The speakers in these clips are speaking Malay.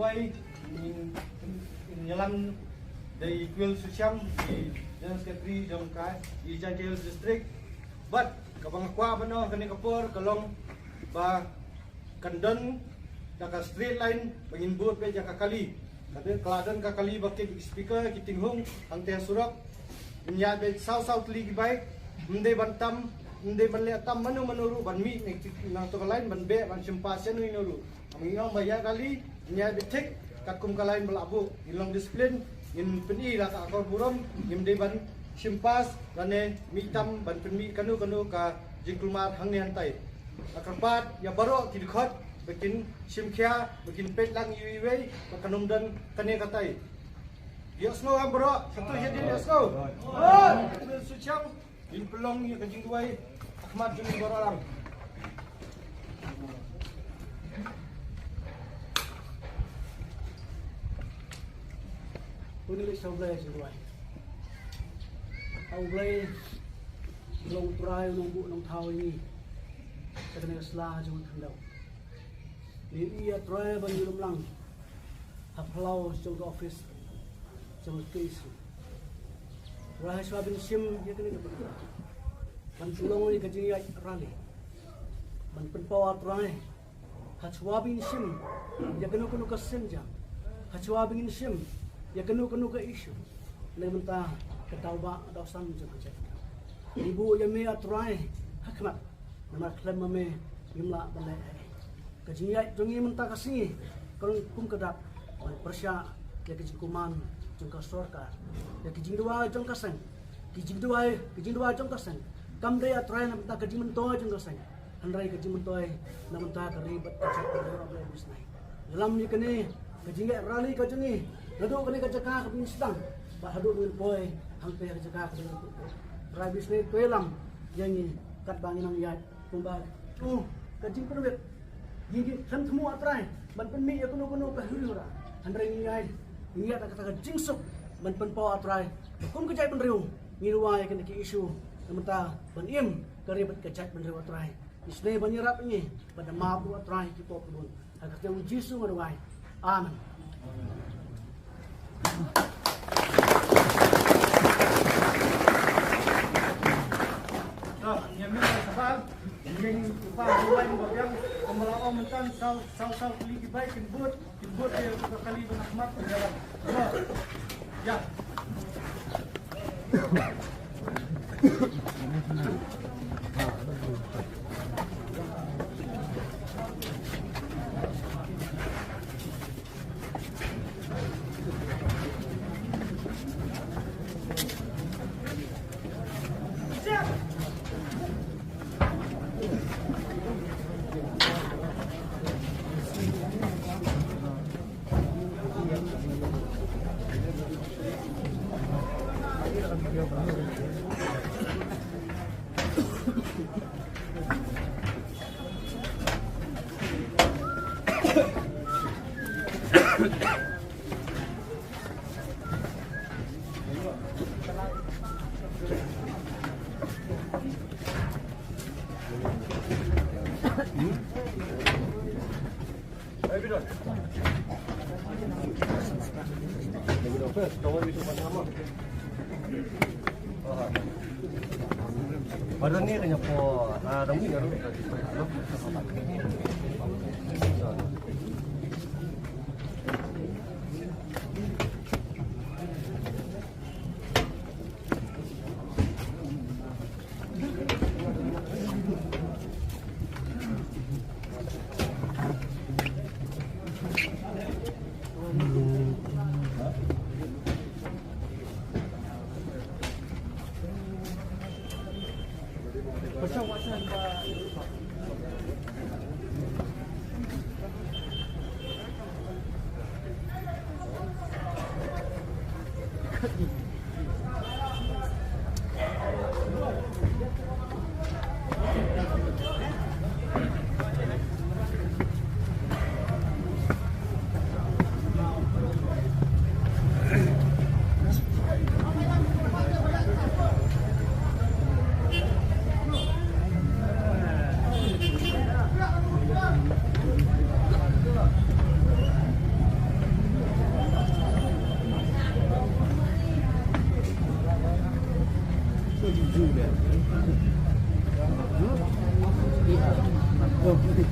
Dubai nyalan dari Kuil Susyam di General Secretary Jamkai di Janjil District. But kabang kwa bano kani kapur kalong ba kandan naka street line panginbut pe jaka kali. Kade keladan ka kali bakit speaker kitinghung angte surak nya be south ligi baik mende bantam mende banle atam manu manuru ban mi nang to lain ban be ban simpasian ni nuru. Amingong baya kali nya be tik kakum kalain belabu ilong disiplin in peni la ka akor burom mende ban simpas lane mitam ban penmi kanu ka jingkulmar hangni hantai akrapat ya baro kidkhot bikin simkhya bikin pet lang iwi kanum dan kane katai yosno am bro satu jadi yosno suciang in pelong ya kajing duai Ahmad juni baro lang Punilis sa ublay sa duai ublay long try nung bu nung tao ini kadang slah jung thandau ni ia try ban yulum lang haplau jung office jung case try swabin sim ya kini ban tulong ni kajing ya rally ban penpawa try hachwabin sim ya kenu ka senja hachwabin sim ya kenu ka issue le mentah ketauba dosan jung cek ibu yang me atrai hakmat nama klaim me yumla balai kajingai jongi mentah kasih kalau kum kedap persya ya kajing kuman jongka sorka ya kajing dua jongka sang kajing dua jongka sang kam daya atrai nama mentah kajing mentoy jongka sang handrai kajing mentoy nama mentah karibat kacak orang bisnai dalam ni kene kajingai rali kajingi laduk kene kacaka kabin sedang ba haduk min boy hampe kacaka kabin Rabis ni tuelam yang ni kat bangi nang yat kumbar kajing penuit gigi san temu atrai ban penmi ya kuno ka hurura handrai ni yai ni yat kata jingsuk ban penpau atrai kum kejai penriu ngiruai kena ki isu namenta ban im karibet kejai penriu atrai isne ban yarap ni pada mabu atrai ki pop dun agak jauh jisu ngadai amen yang upah bulan bagian pemelawan mentan sau lagi baik kebut dia kali berahmat berjalan ya Badan ni kanya po, dami nga rin.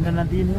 Dan nanti ini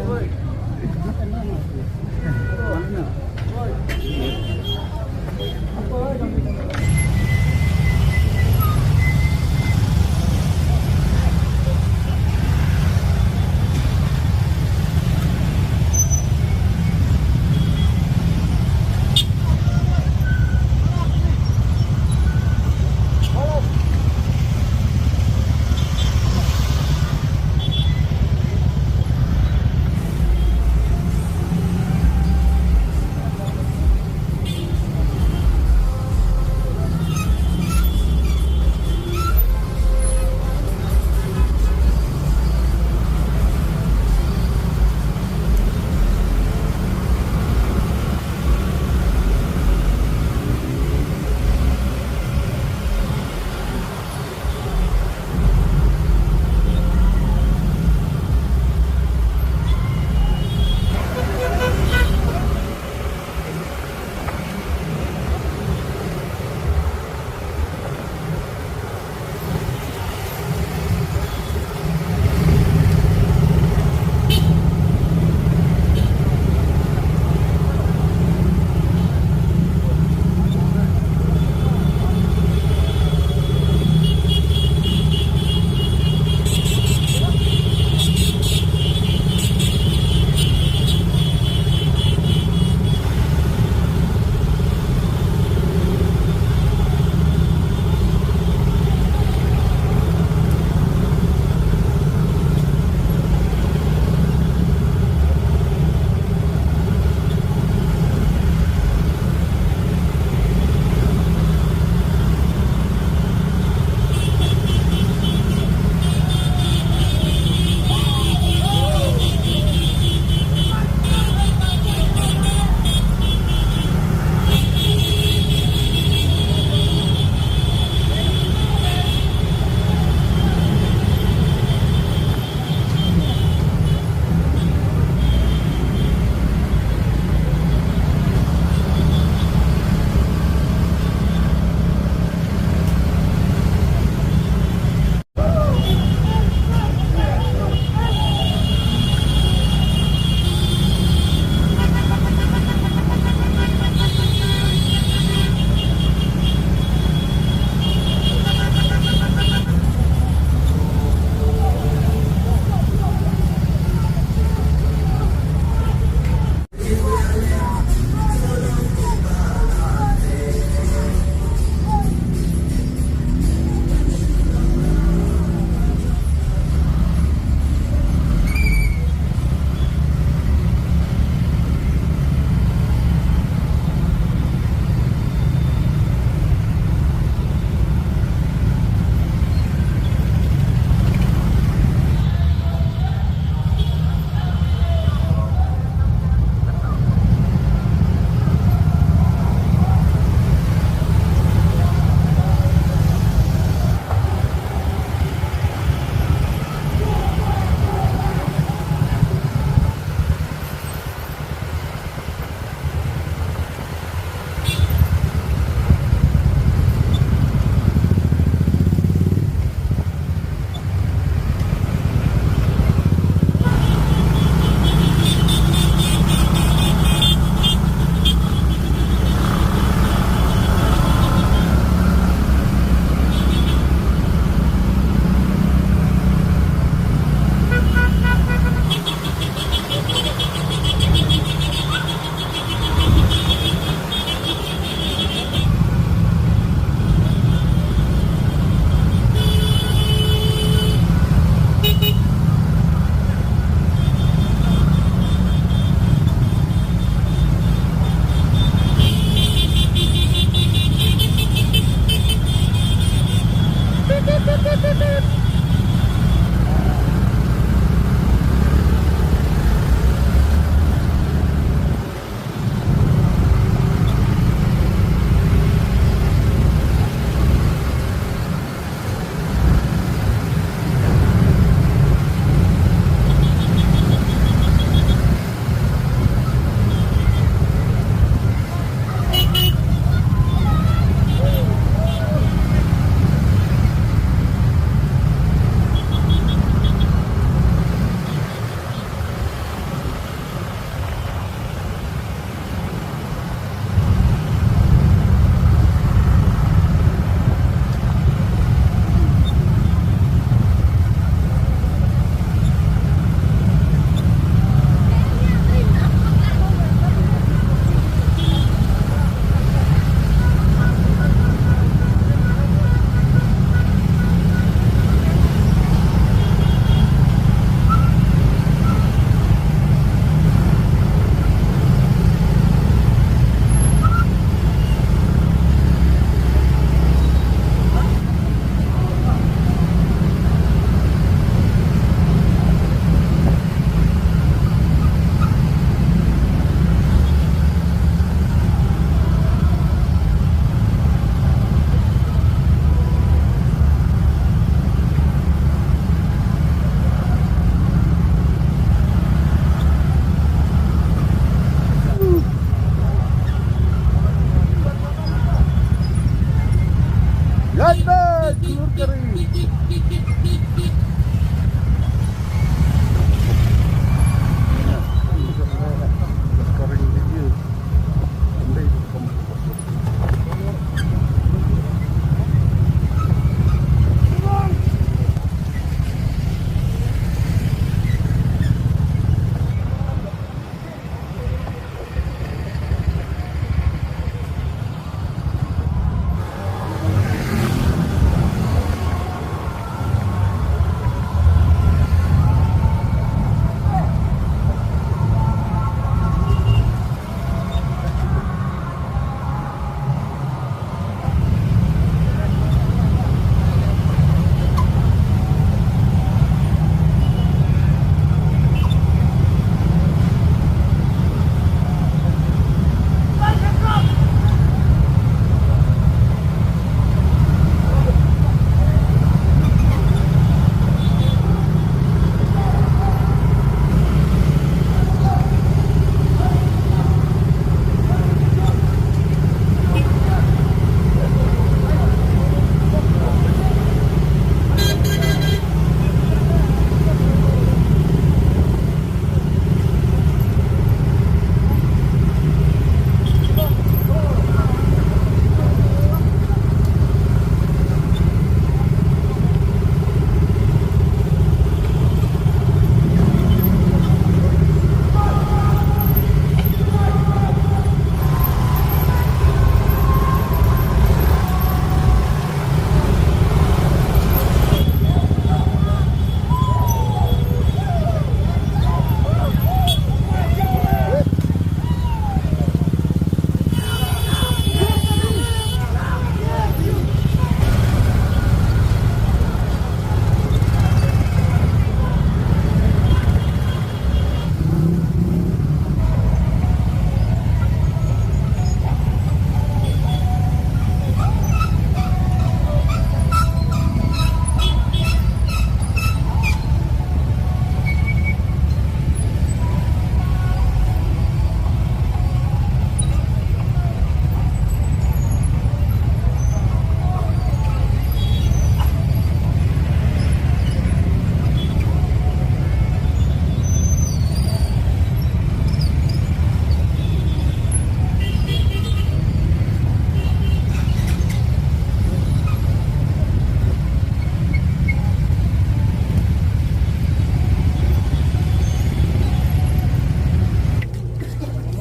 telur kering.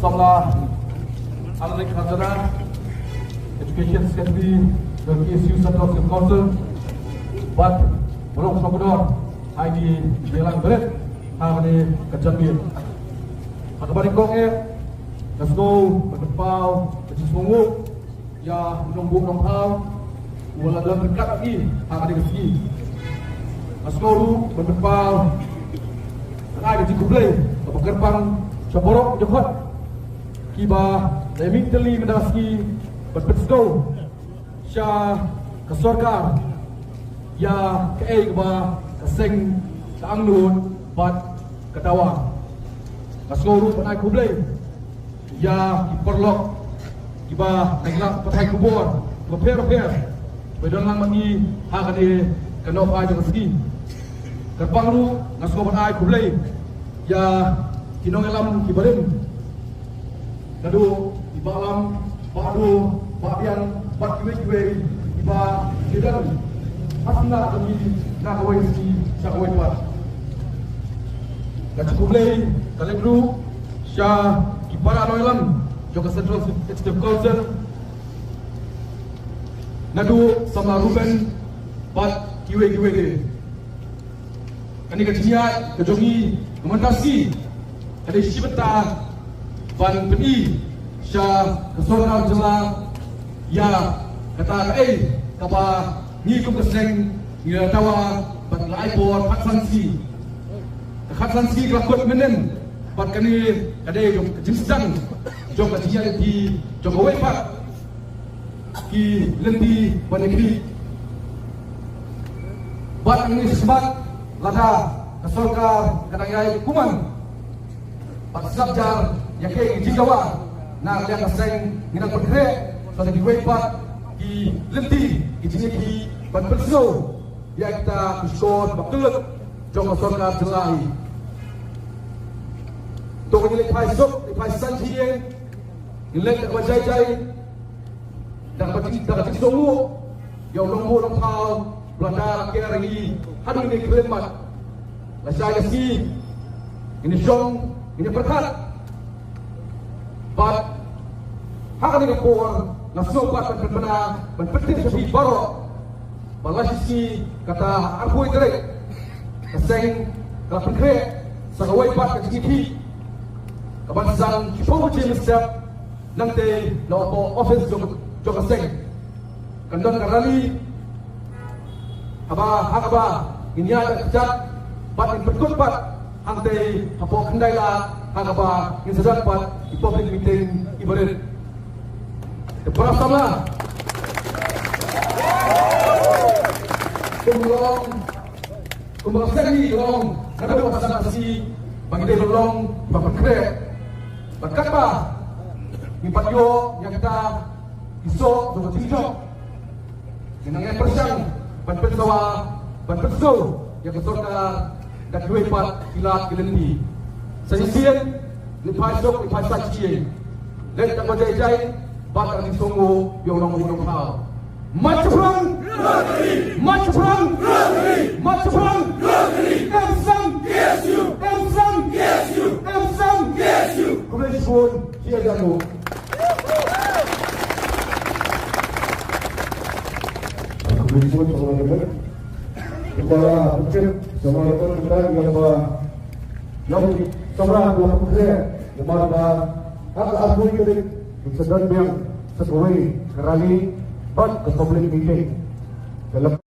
Somla Alrik Hazara, education can be the issue set of the council, but belum semua ID jalan berat hari kejadian. Akabar kong let's go berdepan berjumpa ya menunggu nombor wala dalam dekat lagi hari kesini. Let's go berdepan lagi di kublai bergerbang caborok jepot kiba mentally mendaski berpetsko sya kesorkar ya ke kiba keseng keangnun bat ketawa kasgoru panai kublai ya kiperlok kiba neglak patai kubur repair bedon lang magi hakade kanop aja kesini gerbang lu ngasgo panai kublai ya kinongelam kibarim Nadu di malam baru bagian kiwe iba kidan asna kami nak kawai si sakawai pat kacukublei kalebru sya kipara noilam joka central executive council nadu sama Ruben pat kiwe ke kani kacinya kejongi kementasi ada sibeta van peni sya kesorang jela ya kata kapa ni kum keseng ni tawa bat lai por khatsansi kelakot menen bat kani kade jom kejimsang jom kajian di jom away pat ki lendi panegri bat ni sebat lada kesorka kadang kuman bat sabjar yang jigawa na liang kaseng nginang bergerak pada di wepat di lenti di sini di ban perso ya kita kuskon bakut jong son ka jelahi to ni le phai sok le phai san chien ni le ka jai jai dan ba ti da ti songu yo long mo long phao blanda ke ri hadu ni klemat la saya si ini jong ini berkat bat hak ni ko na so bat benar penting sepi baro balasi kata aku itu kaseng kalau pergi sagawai bat ke sini kabansang kipomo jemstep nanti lo office jo kaseng kandon karali aba ini ada cat bat yang berkut bat ante hapo kendai la aba yang sedang bat di public meeting ibarat Perasaan kumulong seni long kada pasang si bagi dia long bapak kre bakat ba impat yo yang kita iso do tijo dengan yang persang ban persawa ban perso yang kesorka dak dua pat kilat kileni saya sien lipai sok lipai saci dan tak berjaya bakal disungguh yang long hal maju perang maju perang maju perang emsam kemudian pun dia jatuh kemudian pun teman-teman kepala pencet teman-teman kita yang seorang dua pekerja kemana aku ini sedang yang sesuai kerali ban ke public meeting dalam